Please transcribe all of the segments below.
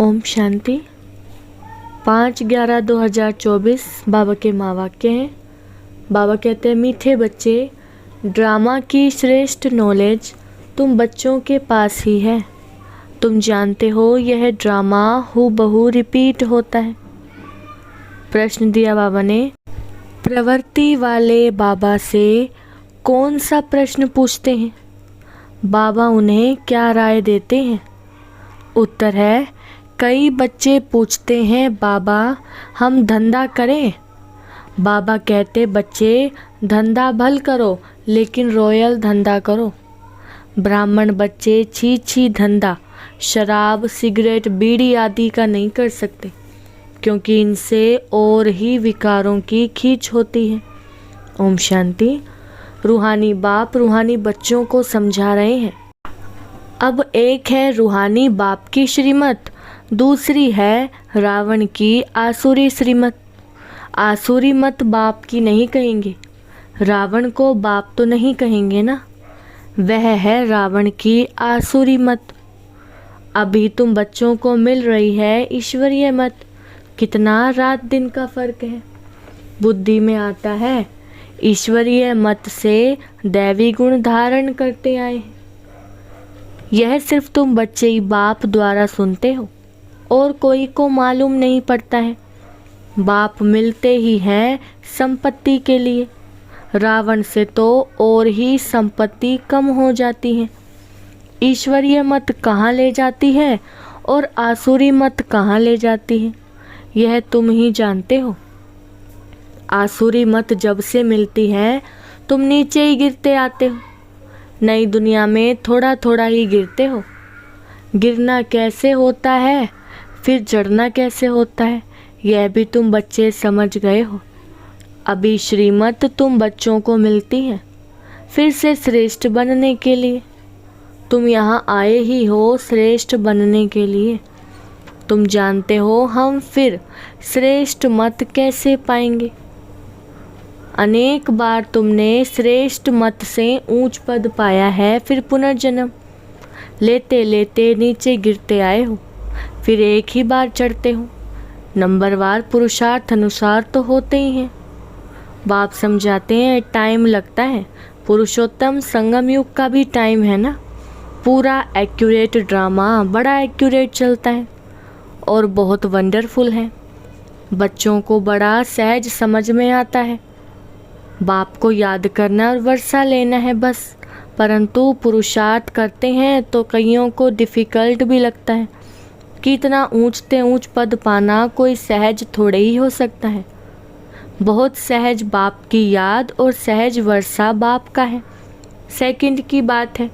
ओम शांति। 5/11/2024 बाबा के माँ वाक्य हैं। बाबा कहते हैं, मीठे बच्चे, ड्रामा की श्रेष्ठ नॉलेज तुम बच्चों के पास ही है। तुम जानते हो यह ड्रामा हूबहू रिपीट होता है। प्रश्न दिया बाबा ने, प्रवृत्ति वाले बाबा से कौन सा प्रश्न पूछते हैं? बाबा उन्हें क्या राय देते हैं? उत्तर है, कई बच्चे पूछते हैं, बाबा हम धंधा करें? बाबा कहते, बच्चे धंधा भल करो लेकिन रॉयल धंधा करो। ब्राह्मण बच्चे छी छी धंधा शराब, सिगरेट, बीड़ी आदि का नहीं कर सकते, क्योंकि इनसे और ही विकारों की खींच होती है। ओम शांति। रूहानी बाप रूहानी बच्चों को समझा रहे हैं। अब एक है रूहानी बाप की श्रीमत, दूसरी है रावण की आसुरी श्रीमत। आसुरी मत बाप की नहीं कहेंगे, रावण को बाप तो नहीं कहेंगे ना, वह है रावण की आसुरी मत। अभी तुम बच्चों को मिल रही है ईश्वरीय मत। कितना रात दिन का फर्क है। बुद्धि में आता है, ईश्वरीय मत से दैवी गुण धारण करते आए हैं। यह सिर्फ तुम बच्चे ही बाप द्वारा सुनते हो और कोई को मालूम नहीं पड़ता है। बाप मिलते ही हैं संपत्ति के लिए। रावण से तो और ही संपत्ति कम हो जाती है। ईश्वरीय मत कहाँ ले जाती है और आसुरी मत कहाँ ले जाती है, यह तुम ही जानते हो। आसुरी मत जब से मिलती है तुम नीचे ही गिरते आते हो। नई दुनिया में थोड़ा थोड़ा ही गिरते हो। गिरना कैसे होता है, फिर चढ़ना कैसे होता है, यह भी तुम बच्चे समझ गए हो। अभी श्रीमत तुम बच्चों को मिलती है फिर से श्रेष्ठ बनने के लिए। तुम यहाँ आए ही हो श्रेष्ठ बनने के लिए। तुम जानते हो हम फिर श्रेष्ठ मत कैसे पाएंगे। अनेक बार तुमने श्रेष्ठ मत से ऊंच पद पाया है, फिर पुनर्जन्म लेते लेते नीचे गिरते आए हो, फिर एक ही बार चढ़ते हो। नंबरवार पुरुषार्थ अनुसार तो होते ही हैं। बाप समझाते हैं टाइम लगता है, पुरुषोत्तम संगम युग का भी टाइम है ना। पूरा एक्यूरेट ड्रामा बड़ा एक्यूरेट चलता है और बहुत वंडरफुल है। बच्चों को बड़ा सहज समझ में आता है। बाप को याद करना और वर्षा लेना है बस। परंतु पुरुषार्थ करते हैं तो कईयों को डिफ़िकल्ट भी लगता है कि इतना ऊंचते ऊंच पद पाना कोई सहज थोड़े ही हो सकता है। बहुत सहज बाप की याद और सहज वर्षा बाप का है, सेकंड की बात है।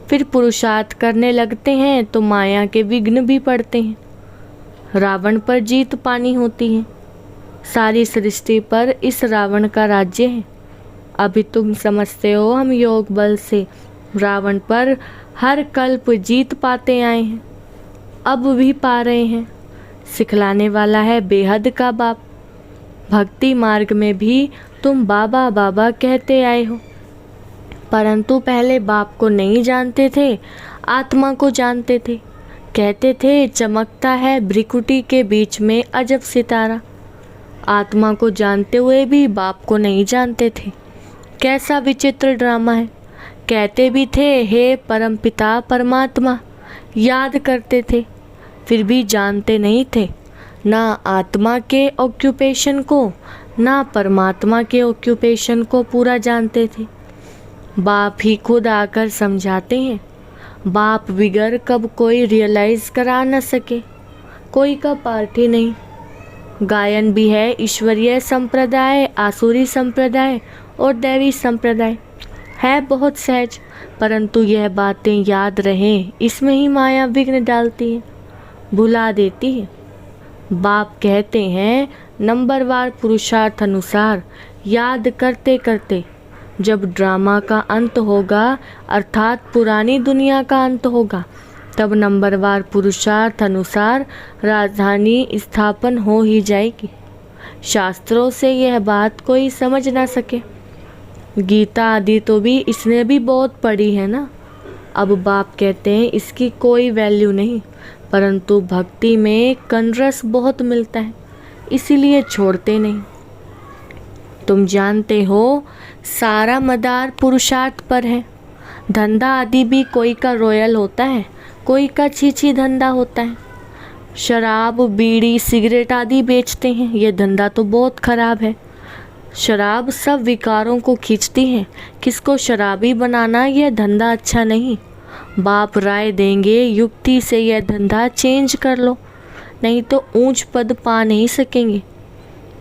फिर पुरुषार्थ करने लगते हैं तो माया के विघ्न भी पड़ते हैं। रावण पर जीत पानी होती है। सारी सृष्टि पर इस रावण का राज्य है। अभी तुम समझते हो हम योग बल से रावण पर हर कल्प जीत पाते आए हैं, अब भी पा रहे हैं। सिखलाने वाला है बेहद का बाप। भक्ति मार्ग में भी तुम बाबा बाबा कहते आए हो, परंतु पहले बाप को नहीं जानते थे, आत्मा को जानते थे। कहते थे चमकता है भ्रिकुटी के बीच में अजब सितारा। आत्मा को जानते हुए भी बाप को नहीं जानते थे। कैसा विचित्र ड्रामा है। कहते भी थे हे परमपिता परमात्मा, याद करते थे, फिर भी जानते नहीं थे, ना आत्मा के ऑक्यूपेशन को ना परमात्मा के ऑक्यूपेशन को पूरा जानते थे। बाप ही खुद आकर समझाते हैं। बाप बिगर कब कोई रियलाइज करा न सके, कोई का पार्ट ही नहीं। गायन भी है ईश्वरीय संप्रदाय, आसुरी संप्रदाय और दैवी संप्रदाय है बहुत सहज, परंतु यह बातें याद रहें, इसमें ही माया विघ्न डालती है, भुला देती है। बाप कहते हैं नंबरवार पुरुषार्थ अनुसार याद करते करते जब ड्रामा का अंत होगा, अर्थात पुरानी दुनिया का अंत होगा, तब नंबरवार पुरुषार्थ अनुसार राजधानी स्थापन हो ही जाएगी। शास्त्रों से यह बात कोई समझ ना सके। गीता आदि तो भी इसने भी बहुत पढ़ी है ना। अब बाप कहते हैं इसकी कोई वैल्यू नहीं, परंतु भक्ति में कनरस बहुत मिलता है, इसीलिए छोड़ते नहीं। तुम जानते हो सारा मदार पुरुषार्थ पर है। धंधा आदि भी कोई का रॉयल होता है, कोई का छीछी धंधा होता है। शराब, बीड़ी, सिगरेट आदि बेचते हैं, ये धंधा तो बहुत खराब है। शराब सब विकारों को खींचती है, किसको शराबी बनाना यह धंधा अच्छा नहीं। बाप राय देंगे युक्ति से यह धंधा चेंज कर लो, नहीं तो ऊंच पद पा नहीं सकेंगे।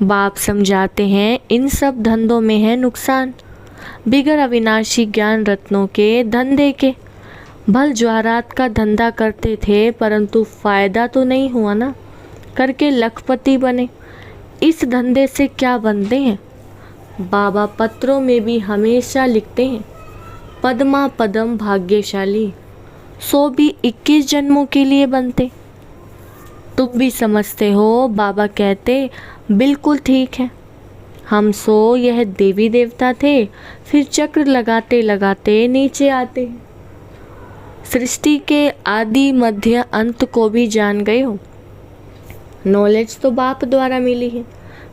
बाप समझाते हैं इन सब धंधों में है नुकसान, बिगर अविनाशी ज्ञान रत्नों के धंधे के। भल ज्वारात का धंधा करते थे, परंतु फायदा तो नहीं हुआ ना, करके लखपति बने। इस धंधे से क्या बनते हैं? बाबा पत्रों में भी हमेशा लिखते हैं, पद्मा पदम भाग्यशाली, सो भी 21 जन्मों के लिए बनते। तुम भी समझते हो, बाबा कहते बिल्कुल ठीक है। हम सो यह देवी देवता थे, फिर चक्र लगाते लगाते नीचे आते हैं। सृष्टि के आदि मध्य अंत को भी जान गए हो। नॉलेज तो बाप द्वारा मिली है,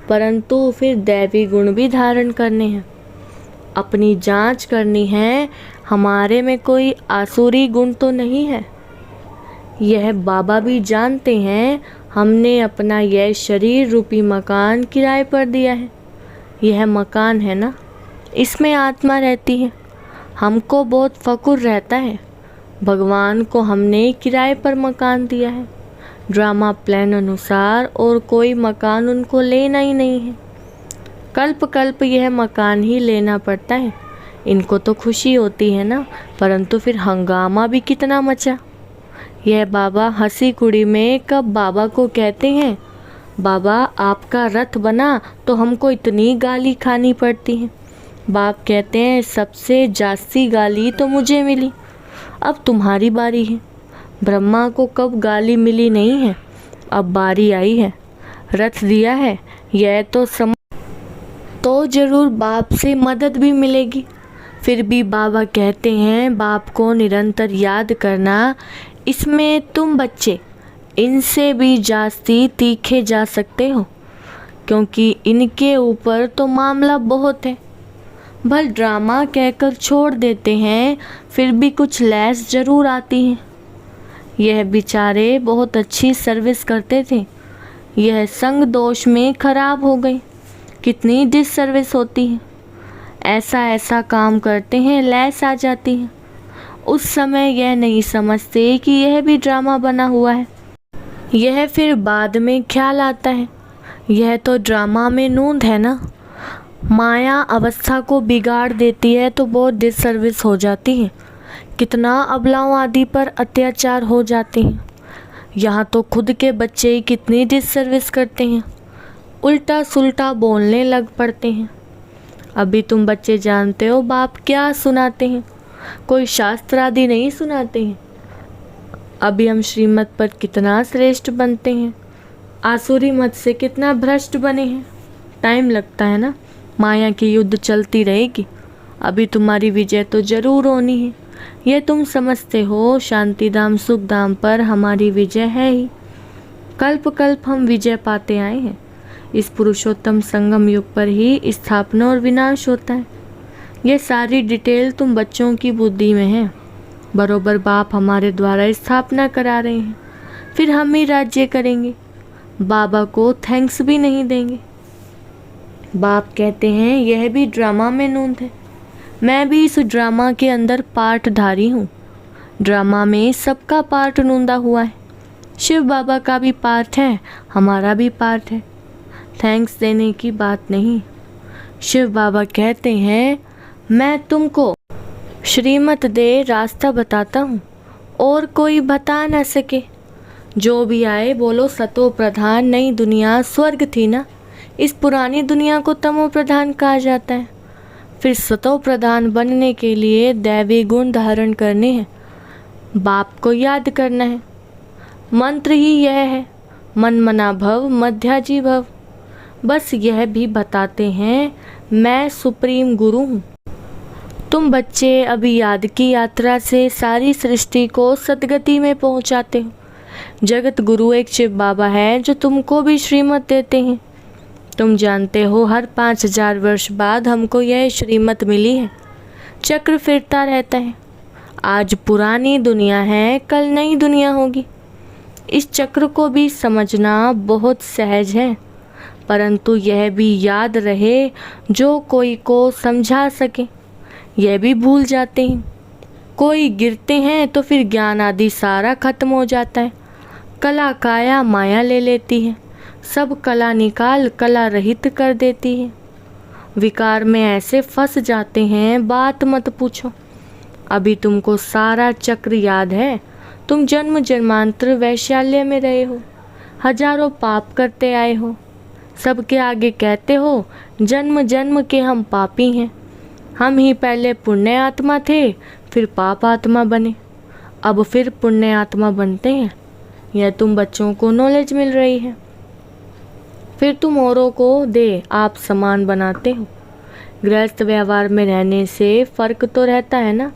परंतु फिर दैवी गुण भी धारण करने हैं। अपनी जांच करनी है, हमारे में कोई आसुरी गुण तो नहीं है। यह बाबा भी जानते हैं। हमने अपना यह शरीर रूपी मकान किराए पर दिया है। यह मकान है ना, इसमें आत्मा रहती है। हमको बहुत फकुर रहता है, भगवान को हमने किराए पर मकान दिया है, ड्रामा प्लान अनुसार, और कोई मकान उनको लेना ही नहीं है। कल्प कल्प यह मकान ही लेना पड़ता है। इनको तो खुशी होती है ना, परंतु फिर हंगामा भी कितना मचा। यह बाबा हंसी कुड़ी में कब बाबा को कहते हैं, बाबा आपका रथ बना तो हमको इतनी गाली खानी पड़ती है। बाप कहते हैं सबसे जास्ती गाली तो मुझे मिली, अब तुम्हारी बारी है। ब्रह्मा को कब गाली मिली नहीं है, अब बारी आई है। रथ दिया है, यह तो जरूर बाप से मदद भी मिलेगी। फिर भी बाबा कहते हैं बाप को निरंतर याद करना। इसमें तुम बच्चे इनसे भी जास्ती तीखे जा सकते हो, क्योंकि इनके ऊपर तो मामला बहुत है। भल ड्रामा कहकर छोड़ देते हैं, फिर भी कुछ लैस जरूर आती है। यह बेचारे बहुत अच्छी सर्विस करते थे, यह संग दोष में खराब हो गए। कितनी डिस सर्विस होती है, ऐसा ऐसा काम करते हैं, लैस आ जाती है। उस समय यह नहीं समझते कि यह भी ड्रामा बना हुआ है। यह फिर बाद में ख्याल आता है, यह तो ड्रामा में नूंद है ना। माया अवस्था को बिगाड़ देती है तो बहुत डिससर्विस हो जाती है। कितना अबलाओं आदि पर अत्याचार हो जाते हैं। यहाँ तो खुद के बच्चे ही कितनी डिससर्विस करते हैं, उल्टा सुल्टा बोलने लग पड़ते हैं। अभी तुम बच्चे जानते हो बाप क्या सुनाते हैं, कोई शास्त्र आदि नहीं सुनाते हैं। अभी हम श्रीमत पर कितना श्रेष्ठ बनते हैं, आसुरी मत से कितना भ्रष्ट बने हैं। टाइम लगता है ना, माया की युद्ध चलती रहेगी। अभी तुम्हारी विजय तो जरूर होनी है, यह तुम समझते हो। शांतिधाम सुखधाम पर हमारी विजय है ही। कल्प कल्प हम विजय पाते आए हैं। इस पुरुषोत्तम संगम युग पर ही स्थापना और विनाश होता है। यह सारी डिटेल तुम बच्चों की बुद्धि में है। बरोबर बाप हमारे द्वारा स्थापना करा रहे हैं, फिर हम ही राज्य करेंगे। बाबा को थैंक्स भी नहीं देंगे। बाप कहते हैं यह भी ड्रामा में नूंद है। मैं भी इस ड्रामा के अंदर पार्टधारी हूँ। ड्रामा में सबका पार्ट नूंदा हुआ है। शिव बाबा का भी पार्ट है, हमारा भी पार्ट है। थैंक्स देने की बात नहीं। शिव बाबा कहते हैं मैं तुमको श्रीमत दे रास्ता बताता हूँ, और कोई बता न सके। जो भी आए बोलो सतो प्रधान। नई दुनिया स्वर्ग थी ना, इस पुरानी दुनिया को तमो प्रधान कहा जाता है। फिर सतो प्रधान बनने के लिए दैवी गुण धारण करने हैं, बाप को याद करना है। मंत्र ही यह है, मन मना भव मध्याजी भव। बस यह भी बताते हैं मैं सुप्रीम गुरु हूँ। तुम बच्चे अभी याद की यात्रा से सारी सृष्टि को सदगति में पहुँचाते हो। जगत गुरु एक शिव बाबा है जो तुमको भी श्रीमत देते हैं। तुम जानते हो हर 5000 वर्ष बाद हमको यह श्रीमत मिली है। चक्र फिरता रहता है। आज पुरानी दुनिया है, कल नई दुनिया होगी। इस चक्र को भी समझना बहुत सहज है, परंतु यह भी याद रहे जो कोई को समझा सके, यह भी भूल जाते हैं। कोई गिरते हैं तो फिर ज्ञान आदि सारा खत्म हो जाता है। कला काया माया ले लेती है, सब कला निकाल कला रहित कर देती है। विकार में ऐसे फंस जाते हैं, बात मत पूछो। अभी तुमको सारा चक्र याद है। तुम जन्म जन्मांतर वैश्यालय में रहे हो, हजारों पाप करते आए हो। सबके आगे कहते हो जन्म जन्म के हम पापी हैं। हम ही पहले पुण्य आत्मा थे, फिर पाप आत्मा बने, अब फिर पुण्य आत्मा बनते हैं। यह तुम बच्चों को नॉलेज मिल रही है, फिर तुम औरों को दे आप समान बनाते हो। गृहस्थ व्यवहार में रहने से फर्क तो रहता है ना।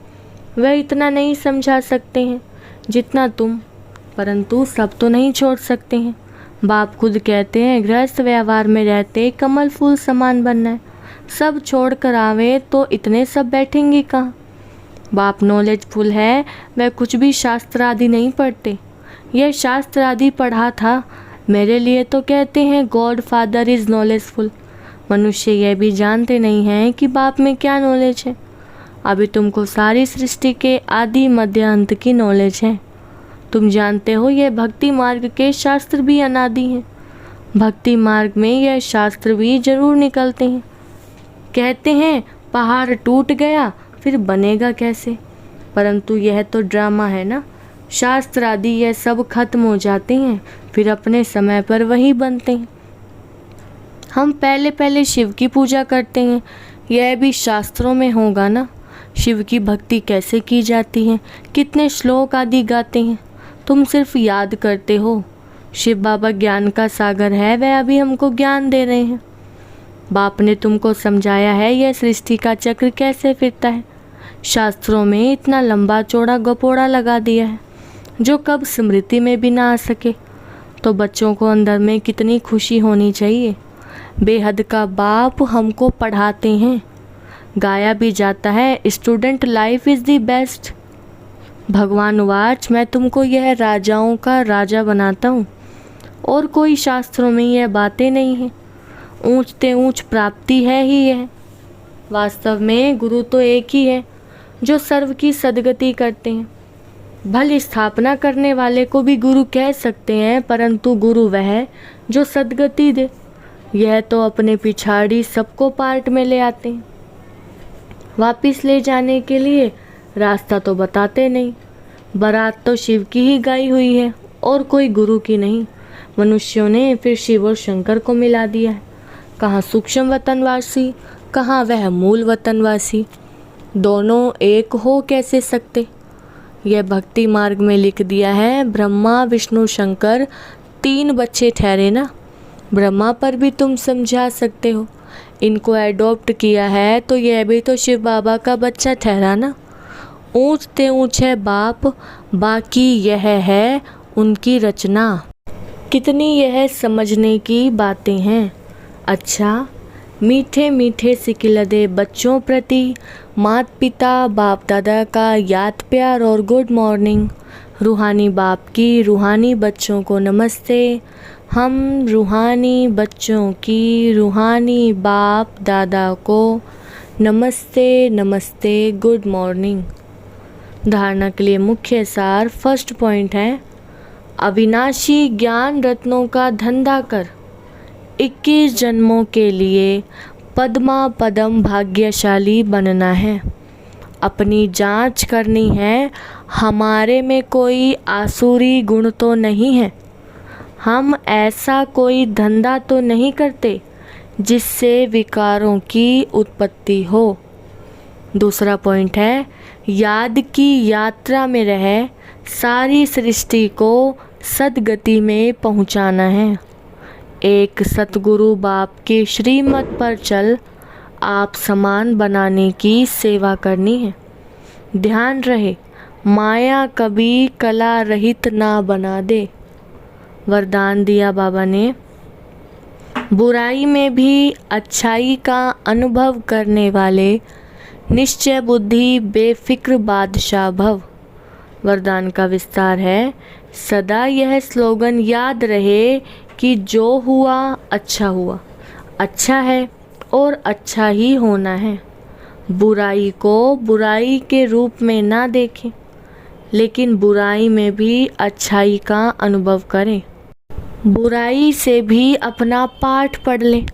वह इतना नहीं समझा सकते हैं जितना तुम, परंतु सब तो नहीं छोड़ सकते हैं। बाप खुद कहते हैं गृहस्थ व्यवहार में रहते कमल फूल समान बनना है। सब छोड़ कर आवे तो इतने सब बैठेंगे कहाँ। बाप नॉलेजफुल है, वह कुछ भी शास्त्र आदि नहीं पढ़ते। यह शास्त्र आदि पढ़ा था मेरे लिए तो कहते हैं गॉड फादर इज़ नॉलेजफुल। मनुष्य यह भी जानते नहीं हैं कि बाप में क्या नॉलेज है। अभी तुमको सारी सृष्टि के आदि मध्य अंत की नॉलेज है। तुम जानते हो यह भक्ति मार्ग के शास्त्र भी अनादि हैं। भक्ति मार्ग में यह शास्त्र भी जरूर निकलते हैं। कहते हैं पहाड़ टूट गया फिर बनेगा कैसे, परंतु यह तो ड्रामा है ना। शास्त्र आदि यह सब खत्म हो जाते हैं, फिर अपने समय पर वही बनते हैं। हम पहले पहले शिव की पूजा करते हैं, यह भी शास्त्रों में होगा ना। शिव की भक्ति कैसे की जाती है, कितने श्लोक आदि गाते हैं, तुम सिर्फ याद करते हो। शिव बाबा ज्ञान का सागर है, वह अभी हमको ज्ञान दे रहे हैं। बाप ने तुमको समझाया है यह सृष्टि का चक्र कैसे फिरता है। शास्त्रों में इतना लंबा चौड़ा गपोड़ा लगा दिया है जो कब स्मृति में भी ना आ सके। तो बच्चों को अंदर में कितनी खुशी होनी चाहिए। बेहद का बाप हमको पढ़ाते हैं। गाया भी जाता है student life is the best. भगवान वाच मैं तुमको यह राजाओं का राजा बनाता हूँ, और कोई शास्त्रों में यह बातें नहीं हैं। ऊंचते ऊंच प्राप्ति है ही यह। वास्तव में गुरु तो एक ही है जो सर्व की सदगति करते हैं। भली स्थापना करने वाले को भी गुरु कह सकते हैं, परंतु गुरु वह है जो सदगति दे। यह तो अपने पिछाड़ी सबको पार्ट में ले आते हैं। वापिस ले जाने के लिए रास्ता तो बताते नहीं। बारात तो शिव की ही गाई हुई है और कोई गुरु की नहीं। मनुष्यों ने फिर शिव और शंकर को मिला दिया है। कहाँ सूक्ष्म वतनवासी, कहाँ वह मूल वतनवासी। दोनों एक हो कैसे सकते। यह भक्ति मार्ग में लिख दिया है ब्रह्मा विष्णु शंकर 3 बच्चे ठहरे ना। ब्रह्मा पर भी तुम समझा सकते हो। इनको एडॉप्ट किया है तो यह भी तो शिव बाबा का बच्चा ठहरा ना। ऊंचते ऊंच है बाप, बाकी यह है उनकी रचना। कितनी यह समझने की बातें हैं। अच्छा, मीठे मीठे सिकिलदे बच्चों प्रति माता पिता बाप दादा का याद प्यार और गुड मॉर्निंग। रूहानी बाप की रूहानी बच्चों को नमस्ते। हम रूहानी बच्चों की रूहानी बाप दादा को नमस्ते नमस्ते गुड मॉर्निंग। धारणा के लिए मुख्य सार फर्स्ट पॉइंट है अविनाशी ज्ञान रत्नों का धंधा कर 21 जन्मों के लिए पद्मा पदम भाग्यशाली बनना है। अपनी जांच करनी है, हमारे में कोई आसुरी गुण तो नहीं है। हम ऐसा कोई धंधा तो नहीं करते जिससे विकारों की उत्पत्ति हो। दूसरा पॉइंट है याद की यात्रा में रह सारी सृष्टि को सद्गति में पहुंचाना है। एक सतगुरु बाप के श्रीमत पर चल आप समान बनाने की सेवा करनी है। ध्यान रहे माया कभी कला रहित ना बना दे। वरदान दिया बाबा ने। बुराई में भी अच्छाई का अनुभव करने वाले निश्चय बुद्धि बेफिक्र बादशाह भव। वरदान का विस्तार है। सदा यह स्लोगन याद रहे कि जो हुआ अच्छा है और अच्छा ही होना है। बुराई को बुराई के रूप में ना देखें, लेकिन बुराई में भी अच्छाई का अनुभव करें। बुराई से भी अपना पाठ पढ़ लें।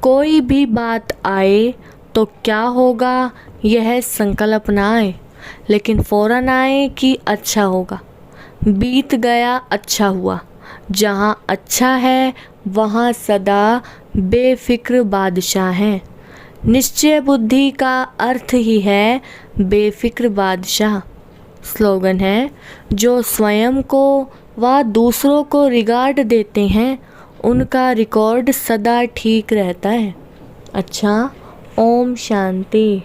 कोई भी बात आए तो क्या होगा यह संकल्प ना आए, लेकिन फौरन आए कि अच्छा होगा। बीत गया अच्छा हुआ। जहाँ अच्छा है वहाँ सदा बेफिक्र बादशाह हैं। निश्चय बुद्धि का अर्थ ही है बेफिक्र बादशाह। स्लोगन है, जो स्वयं को व दूसरों को रिगार्ड देते हैं उनका रिकॉर्ड सदा ठीक रहता है। अच्छा, ओम शांति।